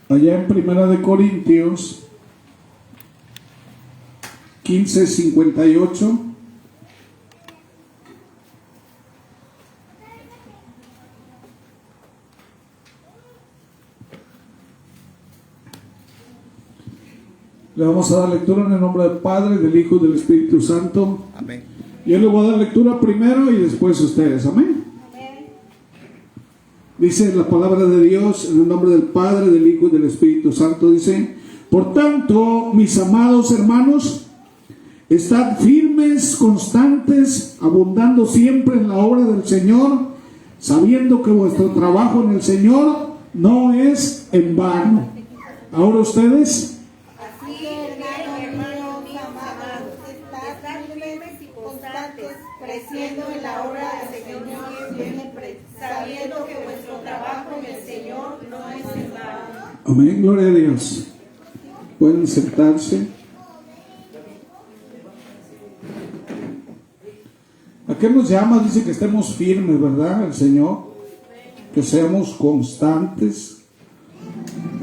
allá en Primera de Corintios 15:58. Le vamos a dar lectura en el nombre del Padre, del Hijo y del Espíritu Santo. Amén. Yo le voy a dar lectura primero y después ustedes. Amén. Dice la palabra de Dios en el nombre del Padre, del Hijo y del Espíritu Santo. Dice: por tanto, mis amados hermanos, estad firmes, constantes, abundando siempre en la obra del Señor, sabiendo que vuestro trabajo en el Señor no es en vano. Ahora ustedes. Creciendo en la obra del Señor, sabiendo que vuestro trabajo en el Señor no es en vano. Amén, gloria a Dios. Pueden sentarse. ¿A qué nos llama? Dice que estemos firmes, ¿verdad? El Señor, que seamos constantes.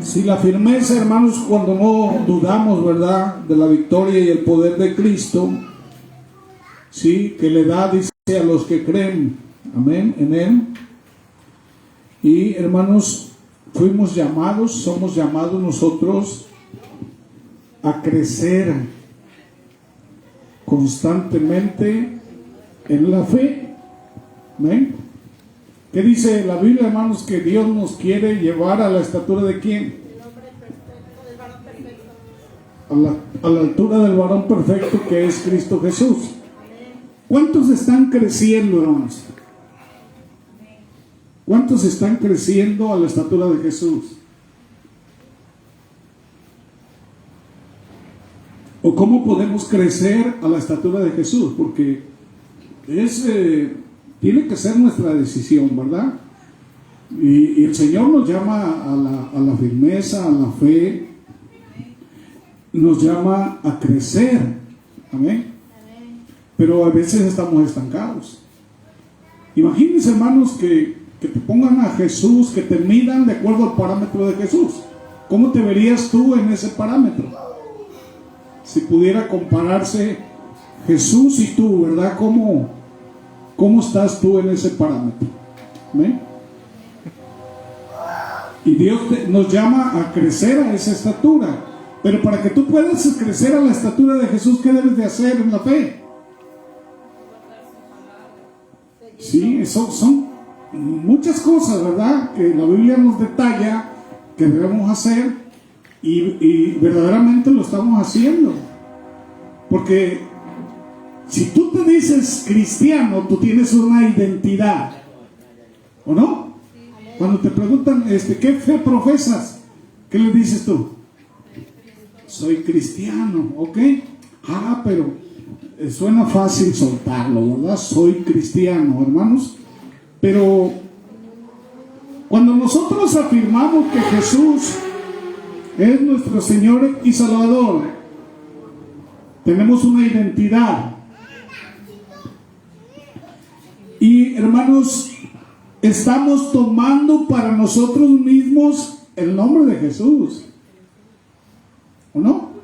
Si la firmeza, hermanos, cuando no dudamos, ¿verdad?, de la victoria y el poder de Cristo, sí, que le da, dice, a los que creen, amén, en Él. Y hermanos, fuimos llamados, somos llamados nosotros a crecer constantemente en la fe. Amén. ¿Qué dice la Biblia, hermanos? Que Dios nos quiere llevar a la estatura de ¿quién? A la altura del varón perfecto, que es Cristo Jesús. ¿Cuántos están creciendo, hermanos? ¿Cuántos están creciendo a la estatura de Jesús? ¿O cómo podemos crecer a la estatura de Jesús? Porque tiene que ser nuestra decisión, ¿verdad? Y el Señor nos llama a la firmeza, a la fe, nos llama a crecer. Amén. Pero a veces estamos estancados. Imagínense, hermanos, que te pongan a Jesús, que te midan de acuerdo al parámetro de Jesús. ¿Cómo te verías tú en ese parámetro? Si pudiera compararse Jesús y tú, ¿verdad? ¿Cómo estás tú en ese parámetro? ¿Amén? Y Dios nos llama a crecer a esa estatura. Pero para que tú puedas crecer a la estatura de Jesús, ¿qué debes de hacer en la fe? Sí, son muchas cosas, ¿verdad?, que la Biblia nos detalla que debemos hacer, y verdaderamente lo estamos haciendo. Porque si tú te dices cristiano, tú tienes una identidad, ¿o no? Cuando te preguntan, ¿qué fe profesas?, ¿qué le dices tú? Soy cristiano, ¿ok? Pero suena fácil soltarlo, ¿verdad? Soy cristiano, hermanos. Pero cuando nosotros afirmamos que Jesús es nuestro Señor y Salvador, tenemos una identidad. Y hermanos, estamos tomando para nosotros mismos el nombre de Jesús, ¿o no?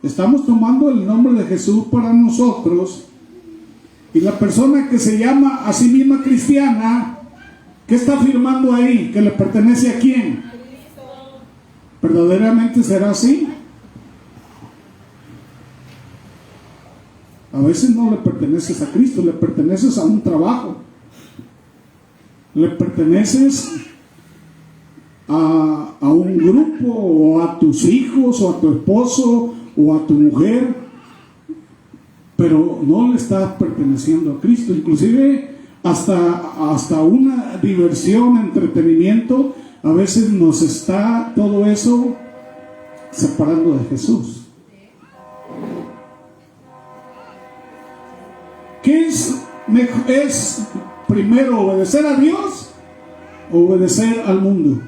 Estamos tomando el nombre de Jesús para nosotros. Y la persona que se llama a sí misma cristiana, ¿qué está afirmando ahí? ¿Que le pertenece a quién? ¿Verdaderamente será así? A veces no le perteneces a Cristo, le perteneces a un trabajo, le perteneces a un grupo, o a tus hijos, o a tu esposo, o a tu mujer, pero no le estás perteneciendo a Cristo. Inclusive hasta una diversión, entretenimiento, a veces nos está todo eso separando de Jesús. ¿Qué es primero, obedecer a Dios o obedecer al mundo?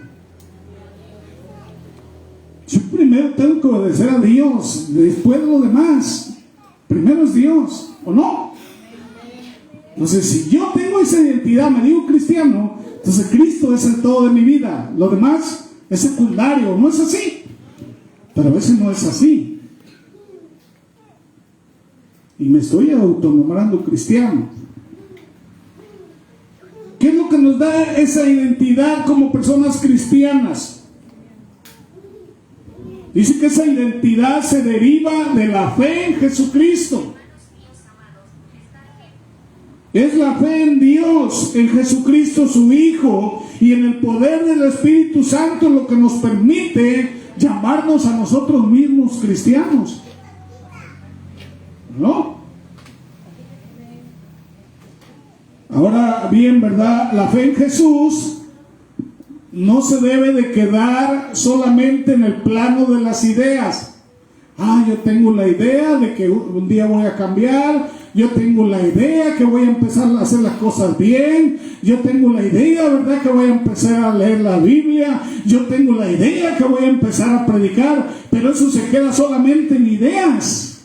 Yo primero tengo que obedecer a Dios, después lo demás. Primero es Dios, ¿o no? Entonces, si yo tengo esa identidad, me digo cristiano, entonces Cristo es el todo de mi vida. Lo demás es secundario, no es así. Pero a veces no es así. Y me estoy autonombrando cristiano. ¿Qué es lo que nos da esa identidad como personas cristianas? Dice que esa identidad se deriva de la fe en Jesucristo. Es la fe en Dios, en Jesucristo su Hijo, y en el poder del Espíritu Santo lo que nos permite llamarnos a nosotros mismos cristianos. ¿No? Ahora bien, ¿verdad? La fe en Jesús no se debe de quedar solamente en el plano de las ideas. Yo tengo la idea de que un día voy a cambiar. Yo tengo la idea que voy a empezar a hacer las cosas bien. Yo tengo la idea, ¿verdad?, que voy a empezar a leer la Biblia. Yo tengo la idea que voy a empezar a predicar. Pero eso se queda solamente en ideas.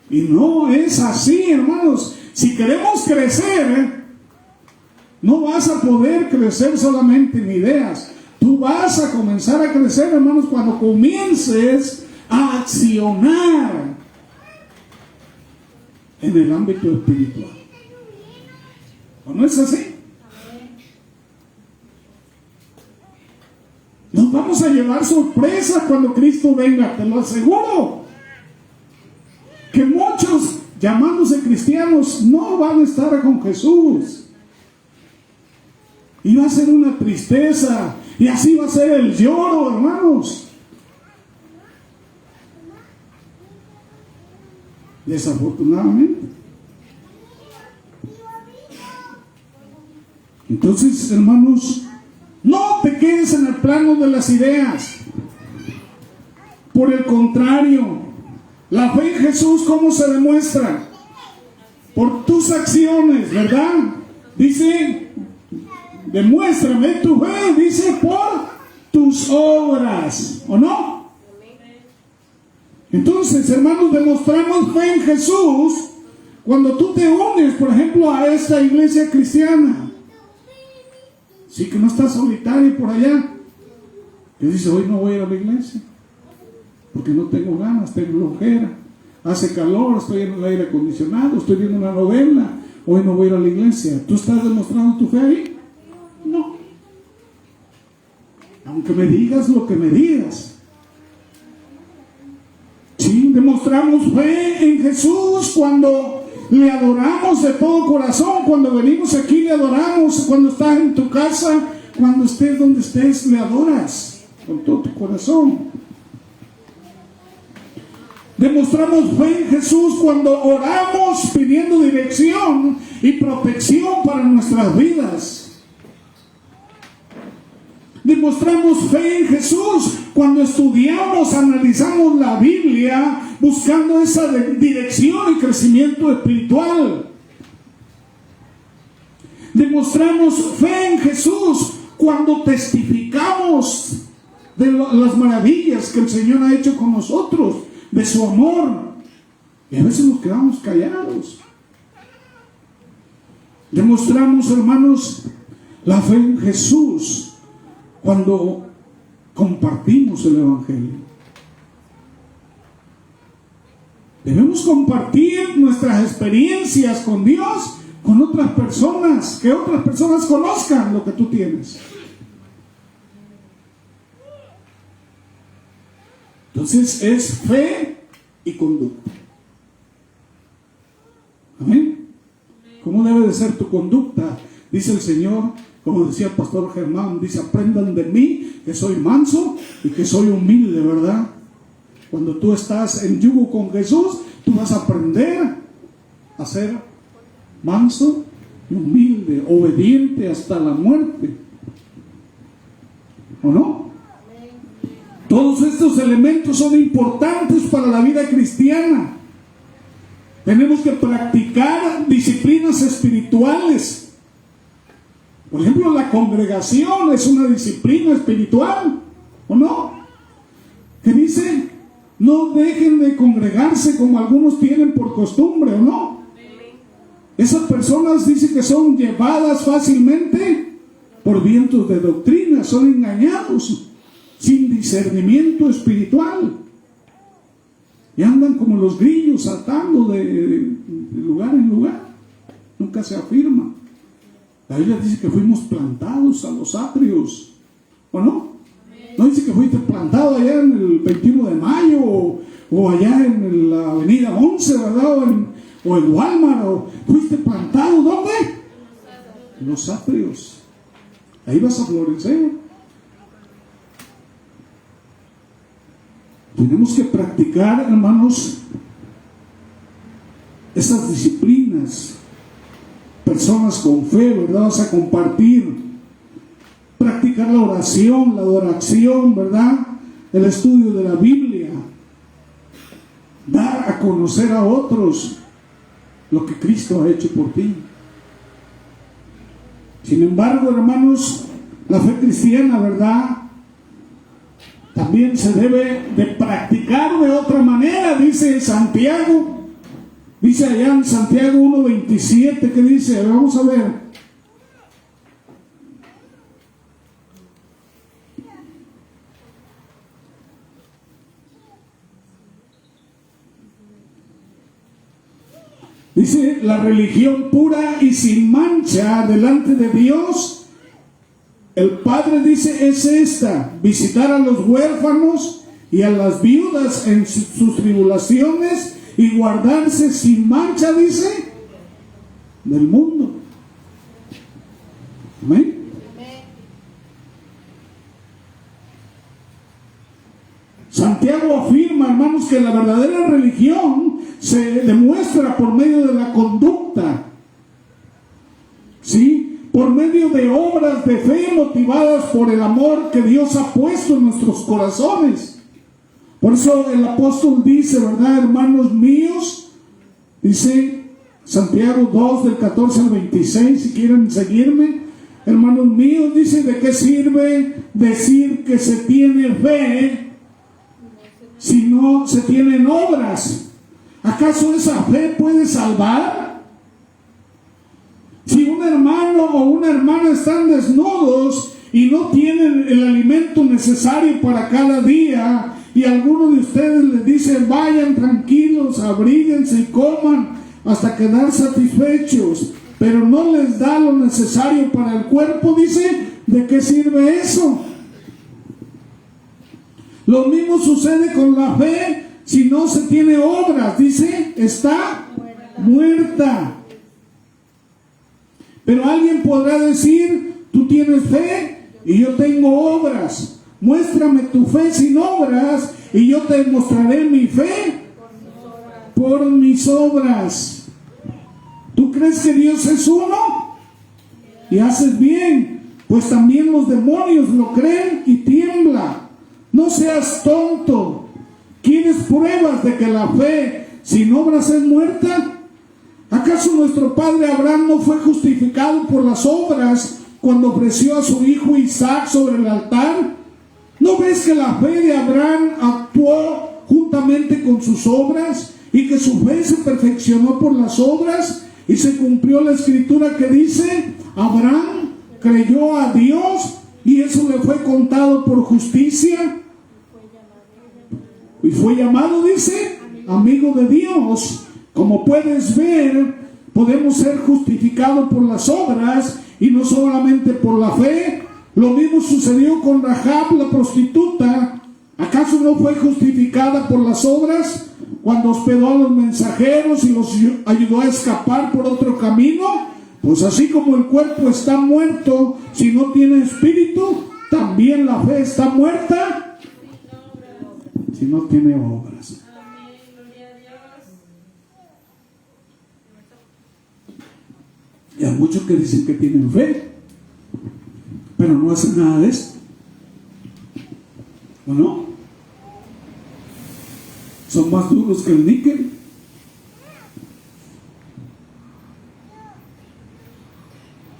Y no es así, hermanos. Si queremos crecer, no vas a poder crecer solamente en ideas. Tú vas a comenzar a crecer, hermanos, cuando comiences a accionar en el ámbito espiritual. ¿O no es así? Nos vamos a llevar sorpresas cuando Cristo venga, te lo aseguro. Que muchos llamándose cristianos no van a estar con Jesús. Y va a ser una tristeza. Y así va a ser el lloro, hermanos. Desafortunadamente. Entonces, hermanos, no te quedes en el plano de las ideas. Por el contrario, la fe en Jesús, ¿cómo se demuestra? Por tus acciones, ¿verdad? Dice, demuéstrame tu fe, dice, por tus obras, ¿o no? Entonces, hermanos, demostramos fe en Jesús cuando tú te unes, por ejemplo, a esta iglesia cristiana. Sí, que no estás solitario por allá. Que dice, hoy no voy a ir a la iglesia porque no tengo ganas, tengo flojera, hace calor, estoy en el aire acondicionado, estoy viendo una novela, hoy no voy a ir a la iglesia. ¿Tú estás demostrando tu fe ahí? No. Aunque me digas lo que me digas. Sí, demostramos fe en Jesús cuando le adoramos de todo corazón, cuando venimos aquí le adoramos, cuando estás en tu casa, cuando estés donde estés, le adoras con todo tu corazón. Demostramos fe en Jesús cuando oramos pidiendo dirección y protección para nuestras vidas. Demostramos fe en Jesús cuando estudiamos, analizamos la Biblia buscando esa dirección y crecimiento espiritual. Demostramos fe en Jesús cuando testificamos de las maravillas que el Señor ha hecho con nosotros, de su amor. Y a veces nos quedamos callados. Demostramos, hermanos, la fe en Jesús cuando compartimos el Evangelio. Debemos compartir nuestras experiencias con Dios con otras personas, que otras personas conozcan lo que tú tienes. Entonces es fe y conducta. Amén. ¿Cómo debe de ser tu conducta? Dice el Señor, como decía el pastor Germán, dice, aprendan de mí que soy manso y que soy humilde, ¿verdad? Cuando tú estás en yugo con Jesús, tú vas a aprender a ser manso y humilde, obediente hasta la muerte. ¿O no? Todos estos elementos son importantes para la vida cristiana. Tenemos que practicar disciplinas espirituales. Por ejemplo, la congregación es una disciplina espiritual, ¿o no? Que dice, no dejen de congregarse como algunos tienen por costumbre, ¿o no? Esas personas dicen que son llevadas fácilmente por vientos de doctrina, son engañados, sin discernimiento espiritual. Y andan como los grillos saltando de lugar en lugar. Nunca se afirma. La Biblia dice que fuimos plantados a los atrios, ¿o no? No dice que fuiste plantado allá en el 21 de mayo o allá en la avenida 11, ¿verdad? O en Walmart, o fuiste plantado, ¿dónde? En los atrios. Ahí vas a florecer. Tenemos que practicar, hermanos, esas disciplinas. Personas con fe, ¿verdad? Vas a compartir. Practicar la oración, la adoración, ¿verdad? El estudio de la Biblia. Dar a conocer a otros lo que Cristo ha hecho por ti. Sin embargo, hermanos, la fe cristiana, ¿verdad?, también se debe de practicar de otra manera, dice Santiago. Dice allá en Santiago 1:27, que dice, vamos a ver. Dice, la religión pura y sin mancha delante de Dios, el Padre, dice, es esta: visitar a los huérfanos y a las viudas en sus tribulaciones y guardarse sin mancha, dice, del mundo. Amén. Santiago afirma, hermanos, que la verdadera religión se demuestra por medio de la conducta, ¿sí?, por medio de obras de fe motivadas por el amor que Dios ha puesto en nuestros corazones. Por eso el apóstol dice, ¿verdad, hermanos míos? Dice Santiago 2, del 14 al 26, si quieren seguirme. Hermanos míos, dice, ¿de qué sirve decir que se tiene fe si no se tienen obras? ¿Acaso esa fe puede salvar? Si un hermano o una hermana están desnudos y no tienen el alimento necesario para cada día, y alguno de ustedes les dice, vayan tranquilos, abríguense y coman hasta quedar satisfechos, pero no les da lo necesario para el cuerpo, dice, ¿de qué sirve eso? Lo mismo sucede con la fe. Si no se tiene obras, dice, está muerta. Pero alguien podrá decir, tú tienes fe y yo tengo obras. Muéstrame tu fe sin obras y yo te mostraré mi fe por mis obras. ¿Tú crees que Dios es uno? Y haces bien, pues también los demonios lo creen y tiembla. No seas tonto. ¿Quieres pruebas de que la fe sin obras es muerta? ¿Acaso nuestro padre Abraham no fue justificado por las obras cuando ofreció a su hijo Isaac sobre el altar? ¿No ves que la fe de Abraham actuó juntamente con sus obras y que su fe se perfeccionó por las obras y se cumplió la escritura que dice, Abraham creyó a Dios y eso le fue contado por justicia? Y fue llamado, dice, amigo de Dios. Como puedes ver, podemos ser justificados por las obras y no solamente por la fe. Lo mismo sucedió con Rahab, la prostituta. ¿Acaso no fue justificada por las obras cuando hospedó a los mensajeros y los ayudó a escapar por otro camino? Pues así como el cuerpo está muerto si no tiene espíritu, también la fe está muerta si no tiene obras. Y hay muchos que dicen que tienen fe, pero no hacen nada de esto. ¿O no? Son más duros que el níquel.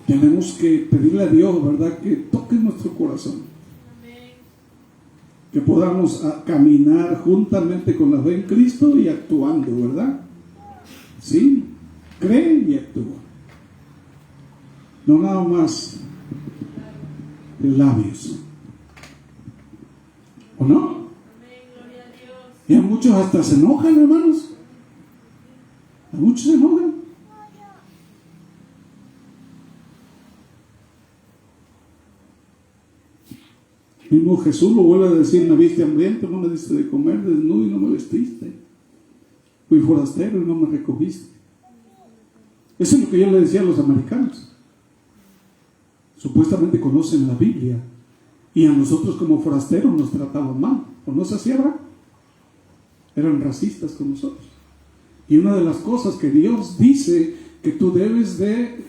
Tenemos que pedirle a Dios, ¿verdad?, que toque nuestro corazón. Que podamos caminar juntamente con la fe en Cristo y actuando, ¿verdad? Sí, cree y actúa. No nada más de labios. ¿O no? Y a muchos hasta se enojan, hermanos. A muchos se enojan. Mismo Jesús lo vuelve a decir: me viste hambriento, no me diste de comer, desnudo y no me vestiste, fui forastero y no me recogiste. Eso es lo que yo le decía a los americanos. Supuestamente conocen la Biblia y a nosotros como forasteros nos trataban mal. ¿O no se hacía, verdad? Eran racistas con nosotros. Y una de las cosas que Dios dice que tú debes de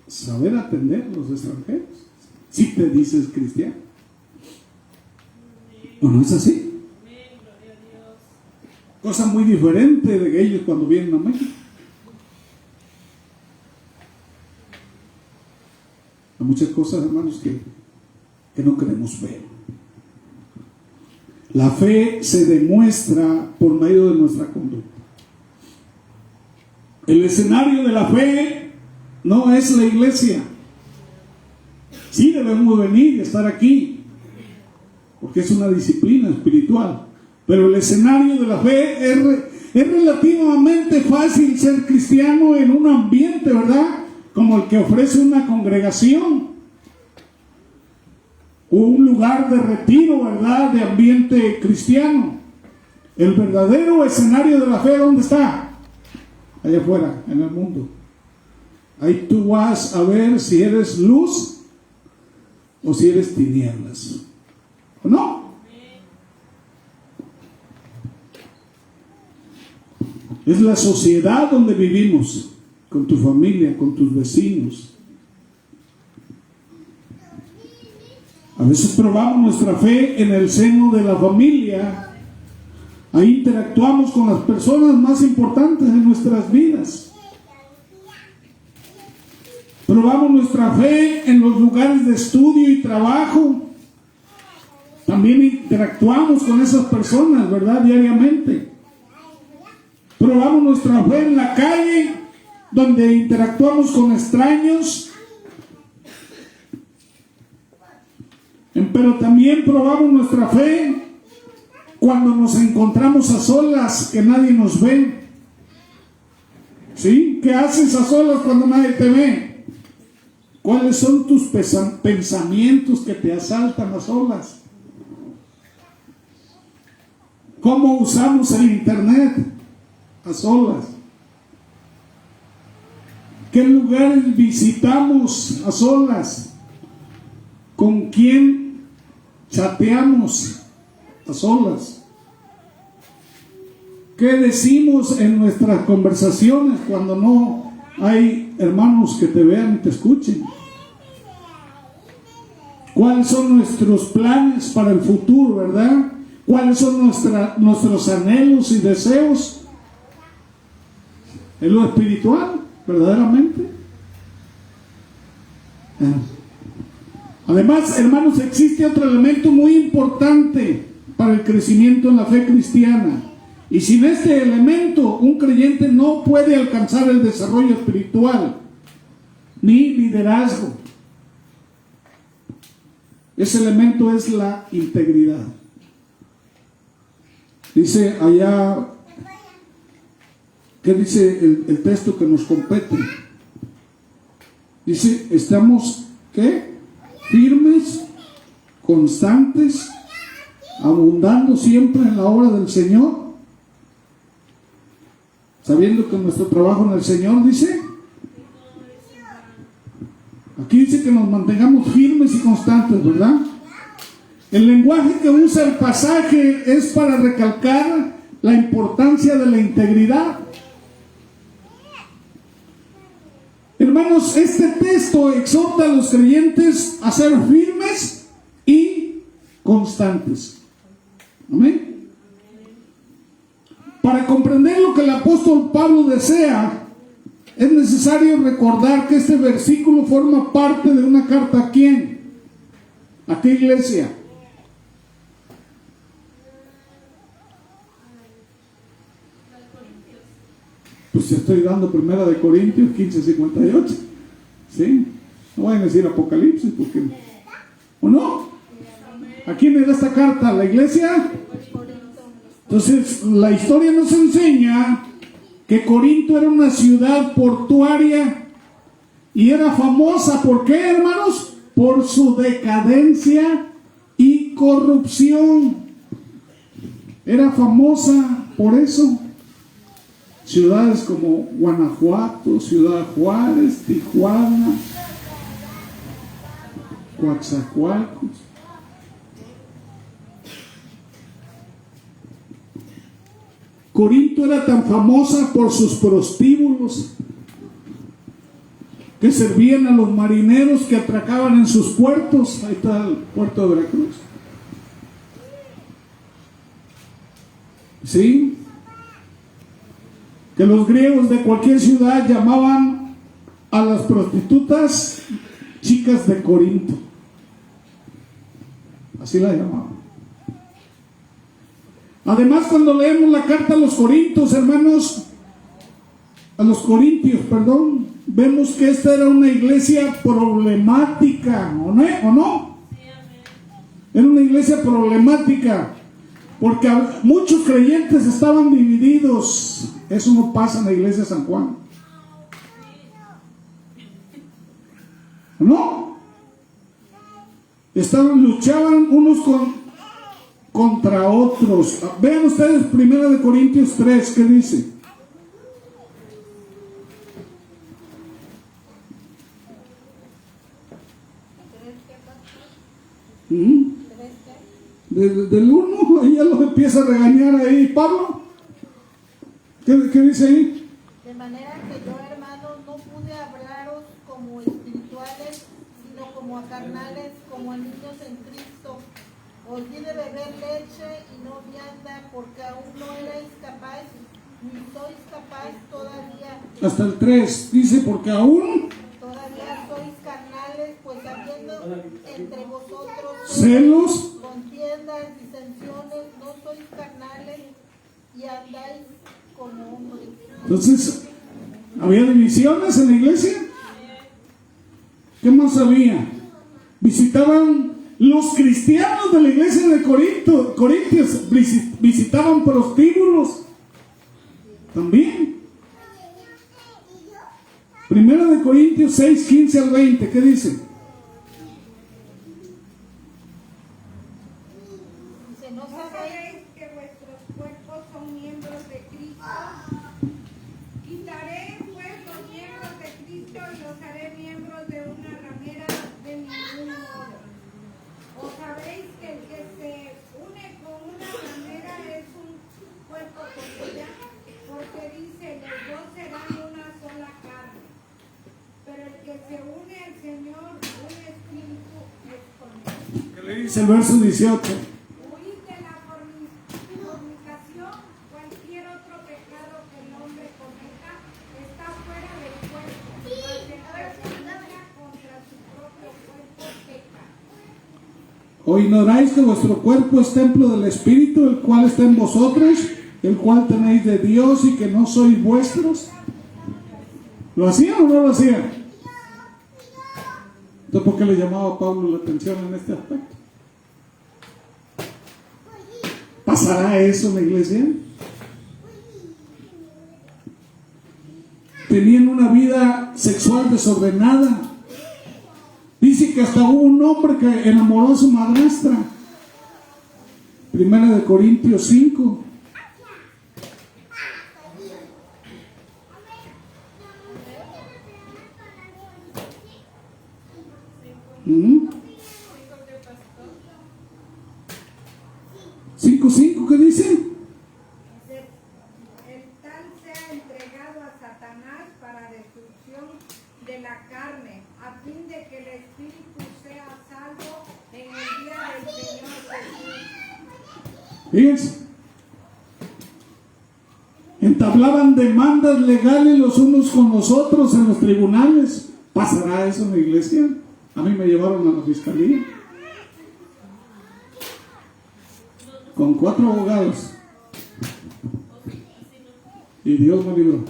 saber atender a los extranjeros si te dices cristiano. ¿O no es así? Cosa muy diferente de ellos cuando vienen a México. Hay muchas cosas, hermanos, que no queremos ver. La fe se demuestra por medio de nuestra conducta. El escenario de la fe no es la iglesia. Sí debemos venir y estar aquí, porque es una disciplina espiritual. Pero el escenario de la fe es relativamente fácil ser cristiano en un ambiente, ¿verdad?, como el que ofrece una congregación o un lugar de retiro, ¿verdad?, de ambiente cristiano. El verdadero escenario de la fe, ¿dónde está? Allá afuera, en el mundo. Ahí tú vas a ver si eres luz o si eres tinieblas. ¿O no? Es la sociedad donde vivimos, con tu familia, con tus vecinos. A veces probamos nuestra fe en el seno de la familia. Ahí interactuamos con las personas más importantes de nuestras vidas. Probamos nuestra fe en los lugares de estudio y trabajo. También interactuamos con esas personas, ¿verdad?, diariamente. Probamos nuestra fe en la calle, donde interactuamos con extraños. Pero también probamos nuestra fe cuando nos encontramos a solas, que nadie nos ve. ¿Sí? ¿Qué haces a solas cuando nadie te ve? ¿Cuáles son tus pensamientos que te asaltan a solas? ¿Cómo usamos el internet a solas? ¿Qué lugares visitamos a solas? ¿Con quién chateamos a solas? ¿Qué decimos en nuestras conversaciones cuando no hay hermanos que te vean y te escuchen? ¿Cuáles son nuestros planes para el futuro, verdad? ¿Cuáles son nuestros anhelos y deseos en lo espiritual, verdaderamente? Además, hermanos, existe otro elemento muy importante para el crecimiento en la fe cristiana. Y sin este elemento, un creyente no puede alcanzar el desarrollo espiritual ni liderazgo. Ese elemento es la integridad. Dice allá, ¿qué dice el texto que nos compete? Dice, estamos, ¿qué? Firmes, constantes, abundando siempre en la obra del Señor, sabiendo que nuestro trabajo en el Señor, dice, aquí dice que nos mantengamos firmes y constantes, ¿verdad? El lenguaje que usa el pasaje es para recalcar la importancia de la integridad. Hermanos, este texto exhorta a los creyentes a ser firmes y constantes. Amén. Para comprender lo que el apóstol Pablo desea, es necesario recordar que este versículo forma parte de una carta ¿a quién? ¿A qué iglesia? Pues estoy dando 1 de Corintios 15:58. ¿Sí? No vayan a decir Apocalipsis porque ¿O no? ¿A quién era esta carta? ¿A la iglesia? Entonces, la historia nos enseña que Corinto era una ciudad portuaria y era famosa. ¿Por qué, hermanos? Por su decadencia y corrupción. Era famosa por eso. Ciudades como Guanajuato, Ciudad Juárez, Tijuana, Coatzacoalcos. Corinto era tan famosa por sus prostíbulos que servían a los marineros que atracaban en sus puertos. Ahí está el puerto de Veracruz. ¿Sí? Que los griegos de cualquier ciudad llamaban a las prostitutas chicas de Corinto. Así la llamaban. Además, cuando leemos la carta a los Corintios, hermanos, vemos que esta era una iglesia problemática, ¿o no? Era una iglesia problemática, porque muchos creyentes estaban divididos. Eso no pasa en la iglesia de San Juan. ¿No? Luchaban unos contra otros. Vean ustedes 1 Corintios 3, ¿qué dice? Del 1, ahí ya los empieza a regañar ahí Pablo. ¿Qué dice ahí? De manera que yo, hermanos, no pude hablaros como espirituales, sino como a carnales, como a niños en Cristo. Os di de beber leche y no vianda, porque aún no erais capaz, ni sois capaz todavía. Hasta el 3 dice, porque aún todavía sois carnales, pues habiendo entre vosotros celos, contiendas, disensiones, no sois carnales y andáis como hombres. Entonces, ¿había divisiones en la iglesia? ¿Qué más había? Visitaban los cristianos de la iglesia de Corintios, visitaban prostíbulos también. 1 Corintios 6, 15 al 20, ¿qué dice? Dice, ¿no sabéis que vuestros cuerpos son miembros de Cristo? Quitaré pues los miembros de Cristo y los haré miembros de una ramera, de ningún modo. ¿O sabéis que el que se une con una ramera es un cuerpo con ella? Porque dice, los dos serán una sola carne. Pero el que se une al Señor, un espíritu es con él. ¿Qué le dice el verso 18? Huid de la fornicación, cualquier otro pecado que el hombre cometa está fuera del cuerpo. Mas el que peca contra su propio cuerpo peca. ¿O ignoráis que vuestro cuerpo es templo del Espíritu, el cual está en vosotros, el cual tenéis de Dios y que no sois vuestros? ¿Lo hacían o no lo hacían? Entonces, ¿por qué le llamaba a Pablo la atención en este aspecto? ¿Pasará eso en la iglesia? Tenían una vida sexual desordenada. Dice que hasta hubo un hombre que enamoró a su madrastra. 1 Corintios 5. ¿Mm? 5:5, ¿qué dice? El tal sea entregado a Satanás para destrucción de la carne, a fin de que el espíritu sea salvo en el día del Señor Jesús. Fíjense, entablaban demandas legales los unos con los otros en los tribunales. ¿Pasará eso en la iglesia? A mí me llevaron a la fiscalía con 4 abogados y Dios me libró.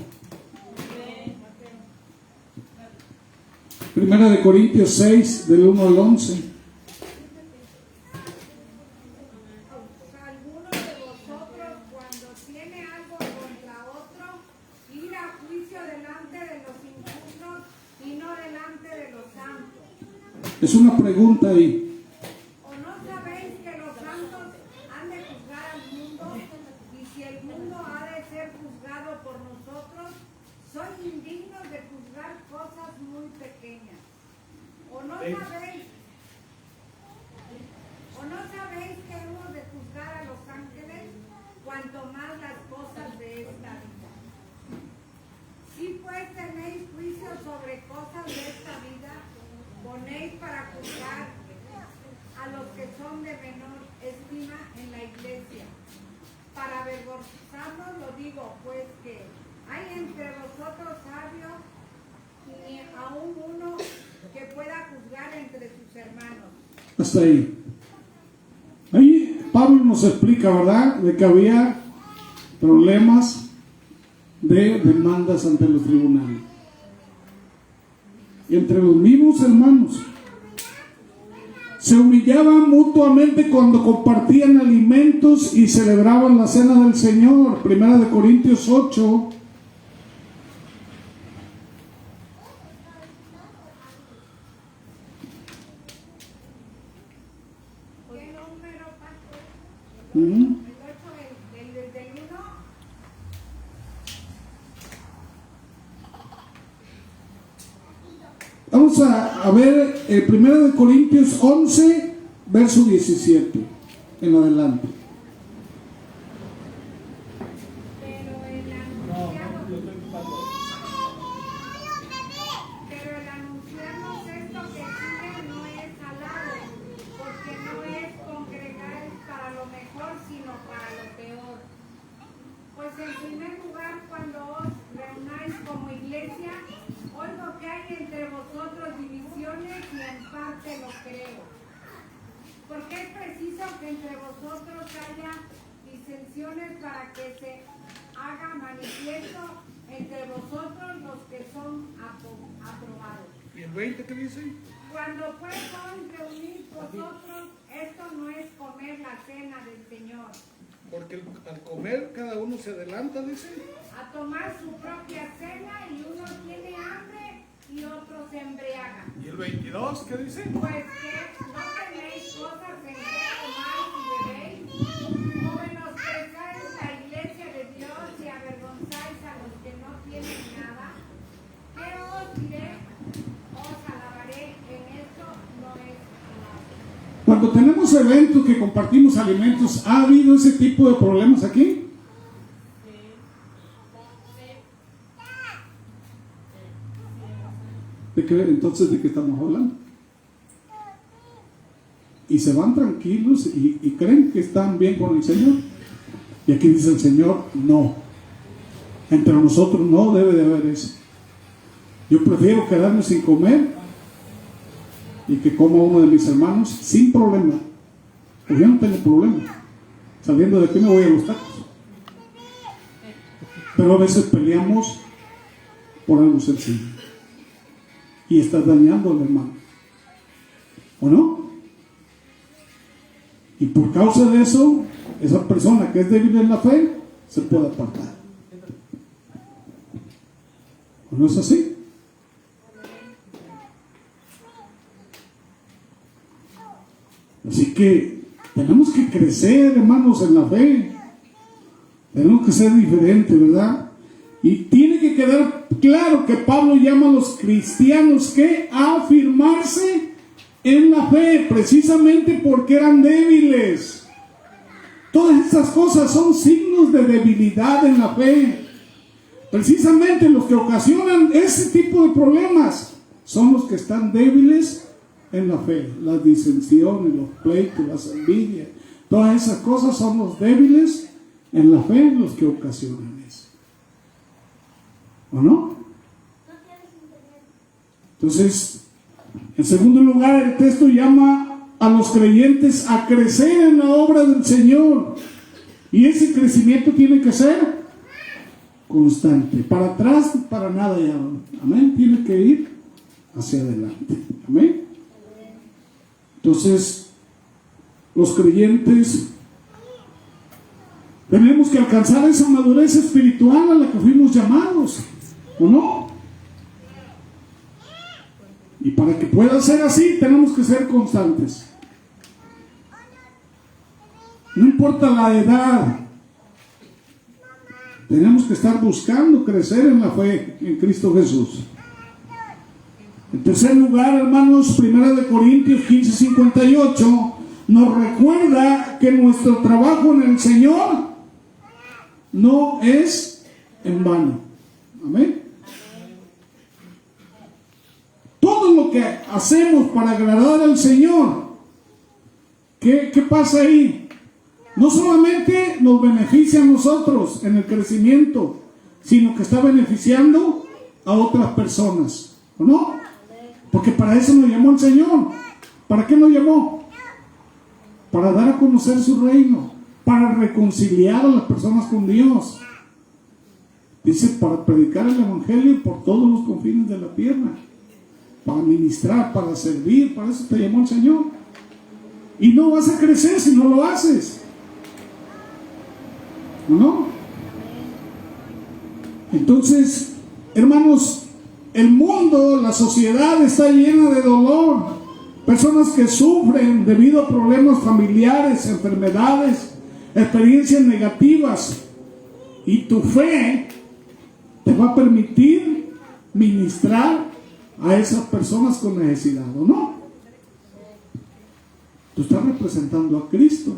1 Corintios 6 del 1 al 11. Es una pregunta ahí. ¿O no sabéis que los santos han de juzgar al mundo? Y si el mundo ha de ser juzgado por nosotros, son indignos de juzgar cosas muy pequeñas. ¿O no sabéis que hemos de juzgar a los ángeles, cuanto más las cosas de esta vida? Si pues tenéis juicio sobre cosas de esta vida, ponéis para juzgar a los que son de menor estima en la iglesia. Para avergonzarnos lo digo, pues que hay entre vosotros sabios, ni aún uno que pueda juzgar entre sus hermanos. Hasta ahí. Ahí Pablo nos explica, ¿verdad?, de que había problemas de demandas ante los tribunales. Y entre los mismos hermanos se humillaban mutuamente cuando compartían alimentos y celebraban la cena del Señor. Primera de Corintios 8. ¿Qué número, pastor? Uh-huh. El 8 del 1. Vamos a ver 1 Corintios 11, verso 17 en adelante. Pero el anunciarnos esto que sigue no es alado, porque no es congregar para lo mejor, sino para lo peor. Pues en primer lugar, cuando os reunáis como iglesia, oigo que hay entre vosotros divisiones y en parte lo creo. Porque es preciso que entre vosotros haya disensiones para que se haga manifiesto entre vosotros los que son aprobados. ¿Y el 20 qué dice? Cuando pues os reunís vosotros, esto no es comer la cena del Señor. Porque al comer cada uno se adelanta, dice. A tomar su propia cena y uno tiene hambre y otro se embriaga. ¿Y el 22 qué dice? Pues que no tenéis cosas en que comáis y bebéis, o menospreciáis la iglesia de Dios y avergonzáis a los que no tienen nada. ¿Qué os diré? Os alabaré, en esto no es alabo. Cuando tenemos eventos que compartimos alimentos, ¿ha habido ese tipo de problemas aquí? Entonces, ¿de qué estamos hablando? Y se van tranquilos y creen que están bien con el Señor. Y aquí dice el Señor, no. Entre nosotros no debe de haber eso. Yo prefiero quedarme sin comer y que coma uno de mis hermanos sin problema. Porque yo no tengo problema. Saliendo de aquí me voy a los tacos. Pero a veces peleamos por algo sencillo. Y estás dañando al hermano. ¿O no? Y por causa de eso, esa persona que es débil en la fe se puede apartar. ¿O no es así? Así que tenemos que crecer, hermanos, en la fe. Tenemos que ser diferentes, ¿verdad? Y tiene que quedar claro que Pablo llama a los cristianos que a afirmarse en la fe, precisamente porque eran débiles. Todas estas cosas son signos de debilidad en la fe. Precisamente los que ocasionan ese tipo de problemas son los que están débiles en la fe. Las disensiones, los pleitos, las envidias, todas esas cosas son los débiles en la fe los que ocasionan eso. ¿O no? Entonces, en segundo lugar, el texto llama a los creyentes a crecer en la obra del Señor. Y ese crecimiento tiene que ser constante. Para atrás, para nada ya. Amén. Tiene que ir hacia adelante. Amén. Entonces, los creyentes tenemos que alcanzar esa madurez espiritual a la que fuimos llamados. ¿O no? Y para que pueda ser así, tenemos que ser constantes. No importa la edad, tenemos que estar buscando crecer en la fe en Cristo Jesús. En tercer lugar, hermanos, 1 Corintios 15:58 nos recuerda que nuestro trabajo en el Señor no es en vano. Amén. Todo lo que hacemos para agradar al Señor, ¿qué pasa ahí? No solamente nos beneficia a nosotros en el crecimiento, sino que está beneficiando a otras personas, ¿o no? Porque para eso nos llamó el Señor. ¿Para qué nos llamó? Para dar a conocer su reino, para reconciliar a las personas con Dios. Dice, para predicar el Evangelio por todos los confines de la tierra, para ministrar, para servir. Para eso te llamó el Señor. Y no vas a crecer si no lo haces, ¿no? Entonces, hermanos, el mundo, la sociedad está llena de dolor. Personas que sufren debido a problemas familiares, enfermedades, experiencias negativas. Y tu fe te va a permitir ministrar a esas personas con necesidad, ¿o no? Tú estás representando a Cristo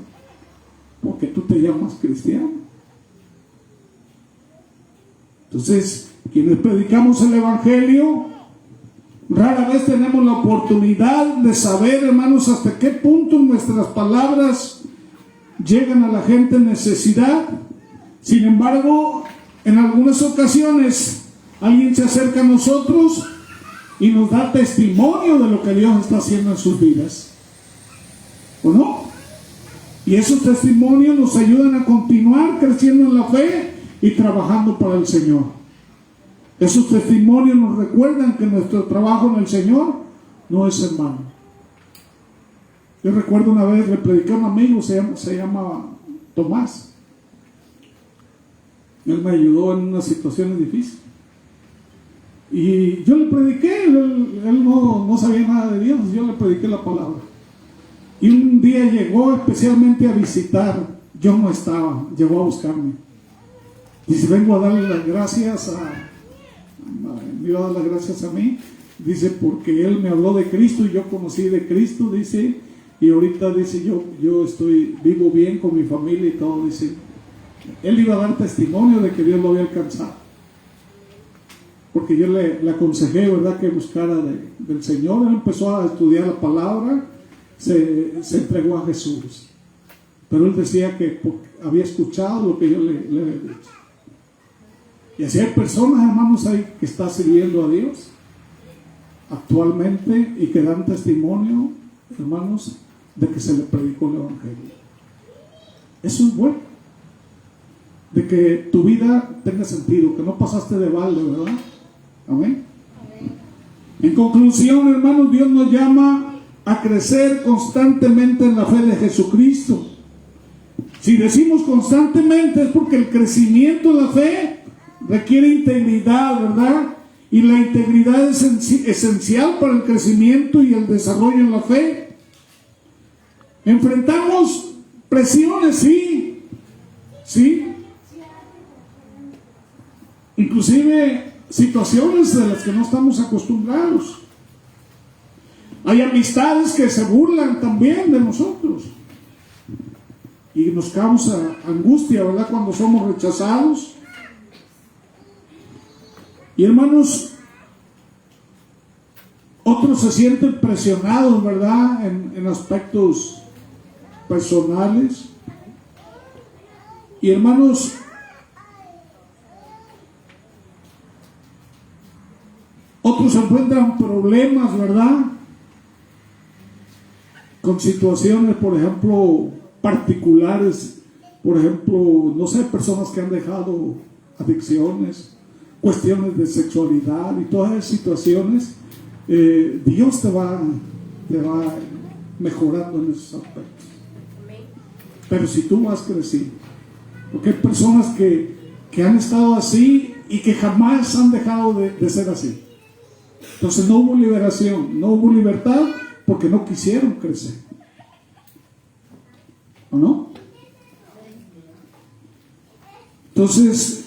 porque tú te llamas cristiano. Entonces, quienes predicamos el Evangelio, rara vez tenemos la oportunidad de saber, hermanos, hasta qué punto nuestras palabras llegan a la gente en necesidad. Sin embargo, en algunas ocasiones alguien se acerca a nosotros y nos da testimonio de lo que Dios está haciendo en sus vidas, ¿o no? Y esos testimonios nos ayudan a continuar creciendo en la fe y trabajando para el Señor. Esos testimonios nos recuerdan que nuestro trabajo en el Señor no es en vano. Yo recuerdo una vez le prediqué a un amigo, se llama Tomás. Él me ayudó en unas situaciones difíciles. Y yo le prediqué, él no sabía nada de Dios, yo le prediqué la palabra. Y un día llegó especialmente a visitar, yo no estaba, llegó a buscarme. Dice, vengo a darle las gracias me iba a dar las gracias a mí, dice, porque él me habló de Cristo y yo conocí de Cristo, dice, y ahorita dice, yo vivo bien con mi familia y todo, dice. Él iba a dar testimonio de que Dios lo había alcanzado. Porque yo le aconsejé, ¿verdad?, que buscara del Señor. Él empezó a estudiar la palabra, se entregó a Jesús. Pero él decía que había escuchado lo que yo le había dicho. Y así hay personas, hermanos, ahí que están sirviendo a Dios actualmente y que dan testimonio, hermanos, de que se le predicó el Evangelio. Eso es bueno. De que tu vida tenga sentido, que no pasaste de balde, ¿verdad? Amén. En conclusión, hermanos, Dios nos llama a crecer constantemente en la fe de Jesucristo. Si decimos constantemente es porque el crecimiento en la fe requiere integridad, ¿verdad? Y la integridad es esencial para el crecimiento y el desarrollo en la fe. Enfrentamos presiones, sí. Inclusive situaciones de las que no estamos acostumbrados. Hay amistades que se burlan también de nosotros y nos causa angustia, ¿verdad?, cuando somos rechazados. Y hermanos, otros se sienten presionados, ¿verdad?, en aspectos personales. Y hermanos, otros encuentran problemas, ¿verdad?, con situaciones, por ejemplo, particulares. Por ejemplo, no sé, personas que han dejado adicciones, cuestiones de sexualidad y todas esas situaciones. Dios te va mejorando en esos aspectos. Pero si tú vas creciendo, porque hay personas que han estado así y que jamás han dejado de ser así. Entonces no hubo liberación, no hubo libertad porque no quisieron crecer. ¿O no? Entonces,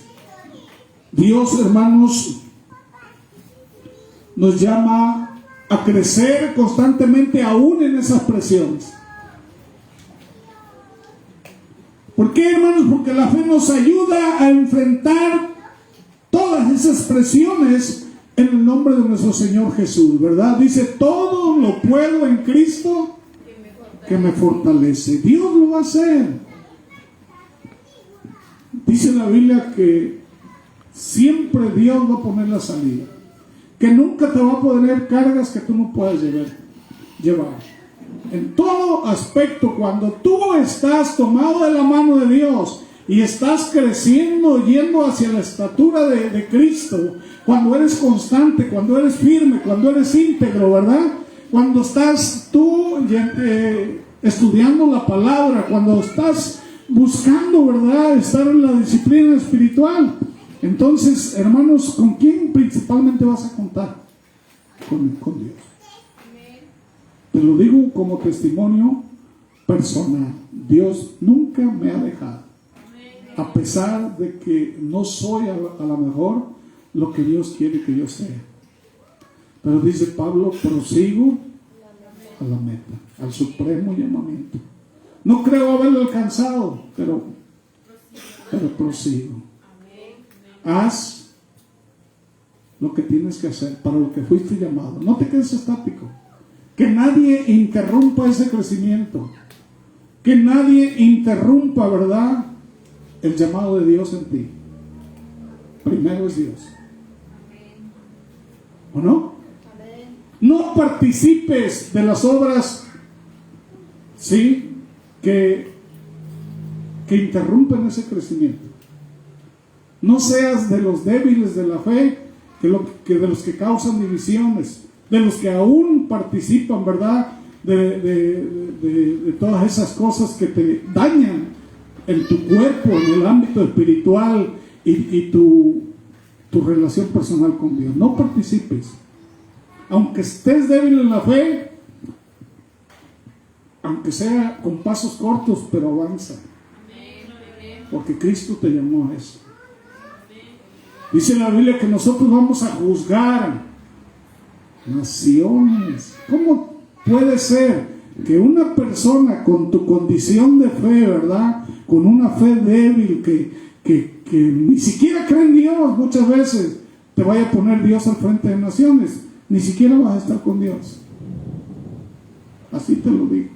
Dios, hermanos, nos llama a crecer constantemente aún en esas presiones. ¿Por qué, hermanos? Porque la fe nos ayuda a enfrentar todas esas presiones en el nombre de nuestro Señor Jesús, ¿verdad? Dice, todo lo puedo en Cristo que me fortalece. Dios lo va a hacer. Dice la Biblia que siempre Dios va a poner la salida. Que nunca te va a poner cargas que tú no puedas llevar. En todo aspecto, cuando tú estás tomado de la mano de Dios y estás creciendo, yendo hacia la estatura de Cristo, cuando eres constante, cuando eres firme, cuando eres íntegro, ¿verdad? Cuando estás tú estudiando la palabra, cuando estás buscando, ¿verdad?, estar en la disciplina espiritual. Entonces, hermanos, ¿con quién principalmente vas a contar? Con Dios. Te lo digo como testimonio personal. Dios nunca me ha dejado. A pesar de que no soy a lo mejor lo que Dios quiere que yo sea. Pero dice Pablo, prosigo a la meta, al supremo llamamiento. No creo haberlo alcanzado, pero prosigo. Haz lo que tienes que hacer, para lo que fuiste llamado. No te quedes estático. Que nadie interrumpa ese crecimiento. Que nadie interrumpa, ¿verdad?, el llamado de Dios en ti. Primero es Dios. ¿O no? No participes de las obras, ¿sí?, que interrumpen ese crecimiento. No seas de los débiles de la fe, que de los que causan divisiones, de los que aún participan, ¿verdad?, de todas esas cosas que te dañan en tu cuerpo, en el ámbito espiritual y tu relación personal con Dios. No participes. Aunque estés débil en la fe, aunque sea con pasos cortos, pero avanza. Porque Cristo te llamó a eso. Dice la Biblia que nosotros vamos a juzgar naciones. ¿Cómo puede ser que una persona con tu condición de fe, ¿verdad?, con una fe débil, que ni siquiera cree en Dios, muchas veces te vaya a poner Dios al frente de naciones? Ni siquiera vas a estar con Dios. Así te lo digo.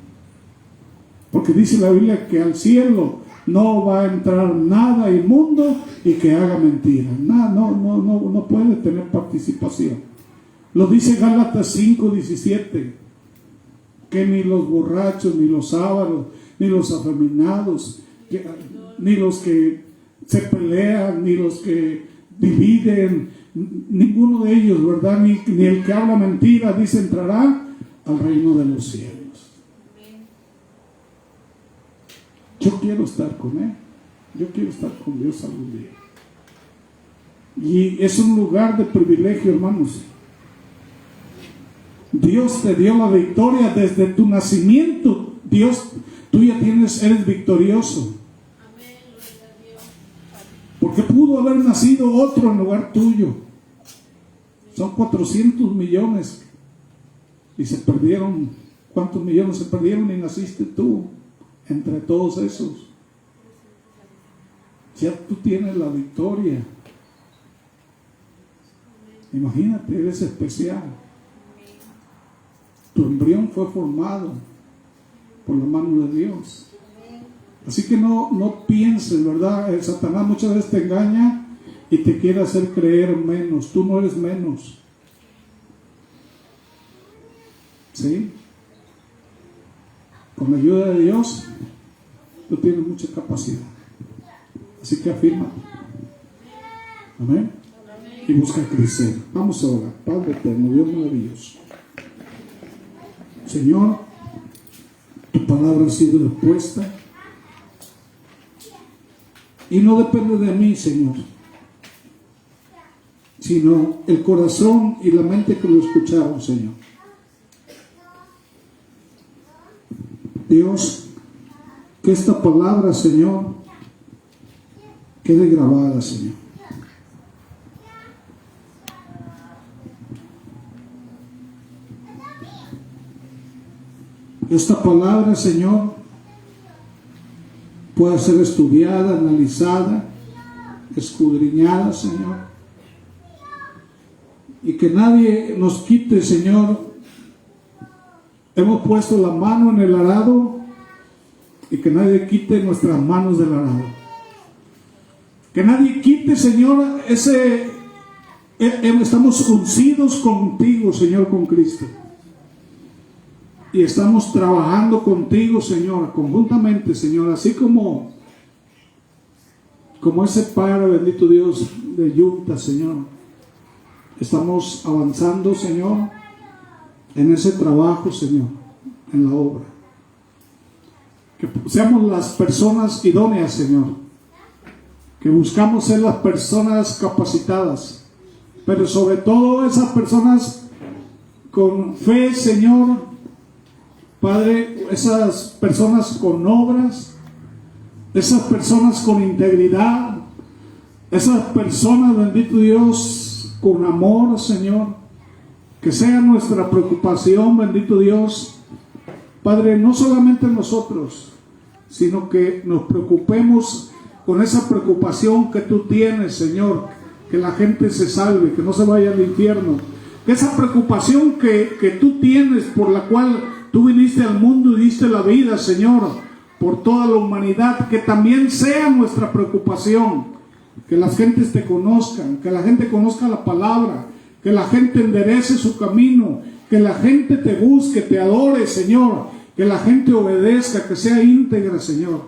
Porque dice la Biblia que al cielo no va a entrar nada inmundo y que haga mentira. Nada, no puede tener participación. Lo dice Gálatas 5:17, que ni los borrachos, ni los ávaros, ni los afeminados, ni los que se pelean, ni los que dividen, ninguno de ellos, ¿verdad?, ni el que habla mentira, dice, entrará al reino de los cielos. Yo quiero estar con Él. Yo quiero estar con Dios algún día. Y es un lugar de privilegio, hermanos. Dios te dio la victoria desde tu nacimiento. Tú ya eres victorioso. Porque pudo haber nacido otro en lugar tuyo. Son 400 millones. Y se perdieron. ¿Cuántos millones se perdieron? Y naciste tú entre todos esos. Ya tú tienes la victoria. Imagínate, eres especial. Tu embrión fue formado por la mano de Dios. Así que no pienses, ¿verdad? El Satanás muchas veces te engaña y te quiere hacer creer menos. Tú no eres menos. ¿Sí? Con la ayuda de Dios, tú tienes mucha capacidad. Así que afírmate. Amén. Y busca crecer. Vamos ahora. Padre eterno, Dios maravilloso. Señor, tu palabra ha sido expuesta. Y no depende de mí, Señor, sino el corazón y la mente que lo escucharon, Señor. Dios, que esta palabra, Señor, quede grabada, Señor. Esta palabra, Señor, pueda ser estudiada, analizada, escudriñada, Señor. Y que nadie nos quite, Señor. Hemos puesto la mano en el arado y que nadie quite nuestras manos del arado. Que nadie quite, Señor, estamos uncidos contigo, Señor, con Cristo. Y estamos trabajando contigo, Señor, conjuntamente, Señor, así como ese paro, bendito Dios, de yunta, Señor. Estamos avanzando, Señor, en ese trabajo, Señor, en la obra. Que seamos las personas idóneas, Señor. Que buscamos ser las personas capacitadas, pero sobre todo esas personas con fe, Señor, Padre, esas personas con obras, esas personas con integridad, esas personas, bendito Dios, con amor, Señor, que sea nuestra preocupación, bendito Dios, Padre, no solamente nosotros, sino que nos preocupemos con esa preocupación que tú tienes, Señor, que la gente se salve, que no se vaya al infierno, que esa preocupación que tú tienes, por la cual tú viniste al mundo y diste la vida, Señor, por toda la humanidad, que también sea nuestra preocupación, que las gentes te conozcan, que la gente conozca la palabra, que la gente enderece su camino, que la gente te busque, te adore, Señor, que la gente obedezca, que sea íntegra, Señor.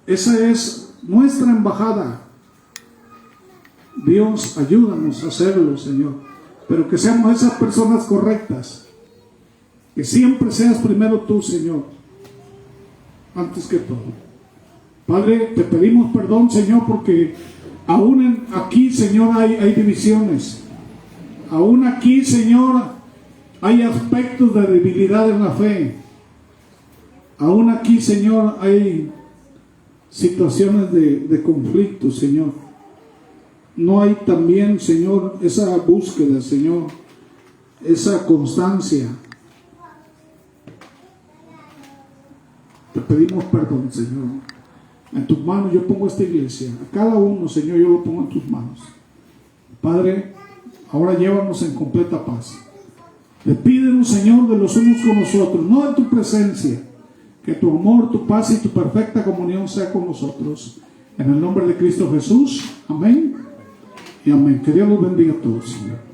Esa es nuestra embajada. Dios, ayúdanos a hacerlo, Señor, pero que seamos esas personas correctas. Que siempre seas primero tú, Señor, antes que todo. Padre, te pedimos perdón, Señor, porque aún aquí, Señor, hay divisiones. Aún aquí, Señor, hay aspectos de debilidad en la fe. Aún aquí, Señor, hay situaciones de conflicto, Señor. No hay también, Señor, esa búsqueda, Señor, esa constancia. Te pedimos perdón, Señor. En tus manos yo pongo esta iglesia. A cada uno, Señor, yo lo pongo en tus manos. Padre, ahora llévanos en completa paz. Despídenos, Señor, de los unos con nosotros, no de tu presencia. Que tu amor, tu paz y tu perfecta comunión sea con nosotros. En el nombre de Cristo Jesús. Amén y amén. Que Dios los bendiga a todos, Señor.